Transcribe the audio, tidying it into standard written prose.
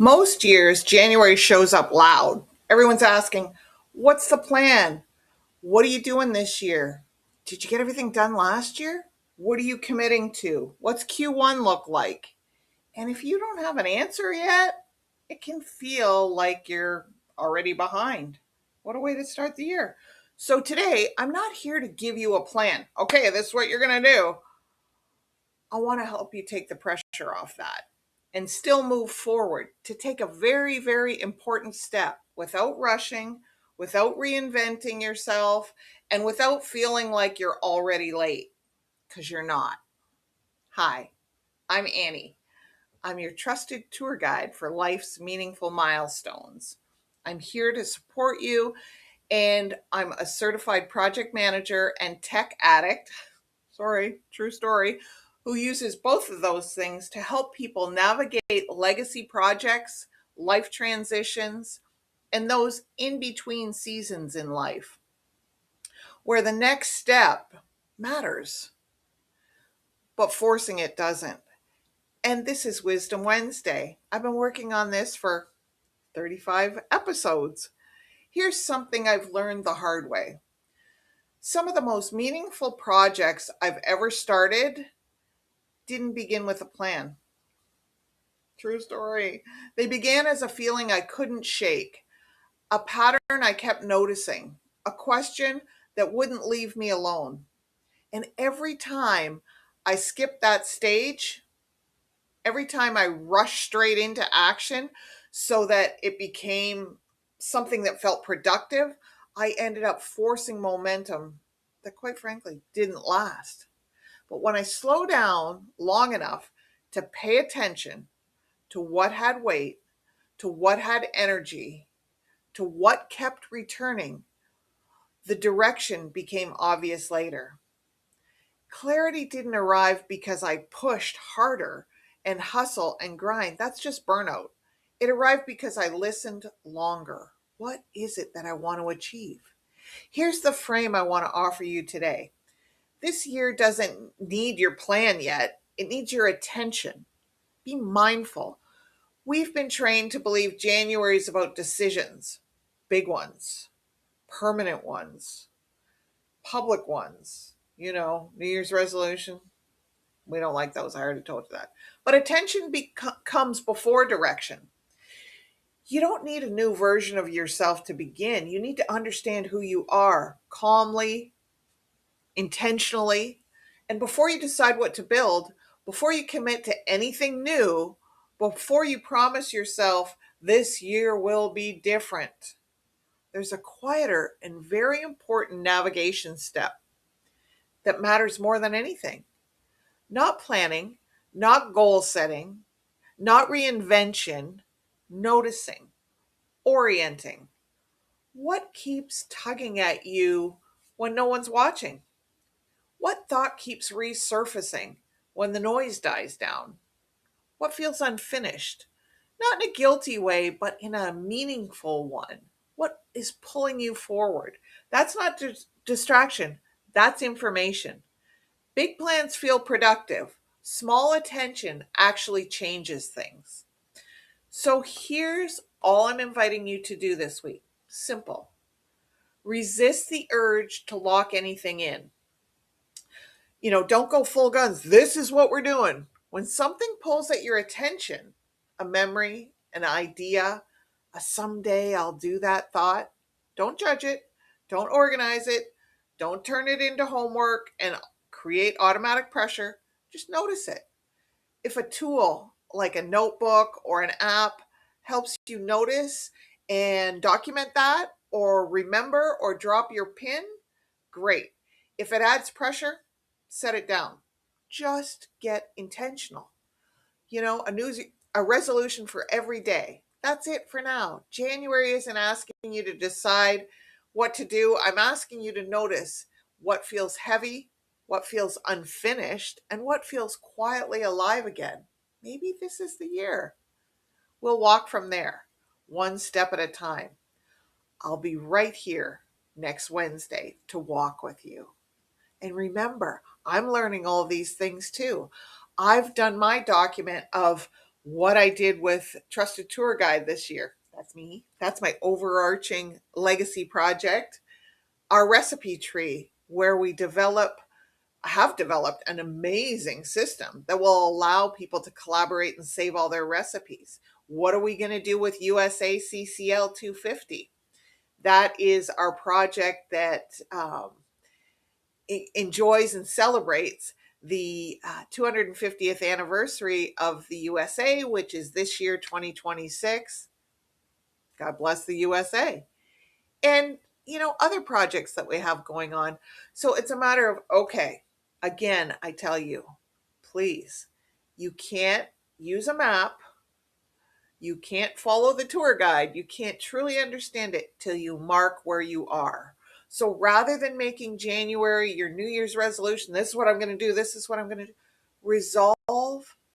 Most years, January shows up loud. Everyone's asking, what's the plan? What are you doing this year? Did you get everything done last year? What are you committing to? What's Q1 look like? And if you don't have an answer yet, it can feel like you're already behind. What a way to start the year. So today, I'm not here to give you a plan. Okay, this is what you're going to do. I want to help you take the pressure off that and still move forward to take a very, very important step without rushing, without reinventing yourself, and without feeling like you're already late because you're not. Hi, I'm Annie. I'm your trusted tour guide for life's meaningful milestones. I'm here to support you, and I'm a certified project manager and tech addict. Sorry, true story, who uses both of those things to help people navigate legacy projects, life transitions, and those in between seasons in life where the next step matters, but forcing it doesn't. And this is Wisdom Wednesday. I've been working on this for 35 episodes. Here's something I've learned the hard way. Some of the most meaningful projects I've ever started didn't begin with a plan. True story. They began as a feeling I couldn't shake, a pattern I kept noticing, a question that wouldn't leave me alone. And every time I skipped that stage, every time I rushed straight into action so that it became something that felt productive, I ended up forcing momentum that, quite frankly, didn't last. But when I slow down long enough to pay attention to what had weight, to what had energy, to what kept returning, the direction became obvious later. Clarity didn't arrive because I pushed harder and hustle and grind. That's just burnout. It arrived because I listened longer. What is it that I want to achieve? Here's the frame I want to offer you today. This year doesn't need your plan yet, it needs your attention. Be mindful. We've been trained to believe January is about decisions, big ones, permanent ones, public ones. New Year's resolution. We don't like those. I already told you that. But attention comes before direction. You don't need a new version of yourself to begin. You need to understand who you are calmly, intentionally. And before you decide what to build, before you commit to anything new, before you promise yourself this year will be different, there's a quieter and very important navigation step that matters more than anything. Not planning, not goal setting, not reinvention, noticing, orienting. What keeps tugging at you when no one's watching? What thought keeps resurfacing when the noise dies down? What feels unfinished? Not in a guilty way, but in a meaningful one. What is pulling you forward? That's not distraction, that's information. Big plans feel productive. Small attention actually changes things. So here's all I'm inviting you to do this week. Simple. Resist the urge to lock anything in. Don't go full guns. This is what we're doing. When something pulls at your attention, a memory, an idea, a someday I'll do that thought, don't judge it. Don't organize it. Don't turn it into homework and create automatic pressure. Just notice it. If a tool like a notebook or an app helps you notice and document that or remember or drop your pin, great. If it adds pressure, set it down. Just get intentional. A resolution for every day. That's it for now. January isn't asking you to decide what to do. I'm asking you to notice what feels heavy, what feels unfinished, and what feels quietly alive again. Maybe this is the year. We'll walk from there, one step at a time. I'll be right here next Wednesday to walk with you. And remember, I'm learning all these things too. I've done my document of what I did with Trusted Tour Guide this year. That's me. That's my overarching legacy project. Our recipe tree, where we have developed an amazing system that will allow people to collaborate and save all their recipes. What are we going to do with USACCL 250? That is our project that enjoys and celebrates the 250th anniversary of the USA, which is this year, 2026. God bless the USA. And, other projects that we have going on. So it's a matter of, okay, again, I tell you, please, you can't use a map. You can't follow the tour guide. You can't truly understand it till you mark where you are. So rather than making January your New Year's resolution, this is what I'm going to do, this is what I'm going to do, resolve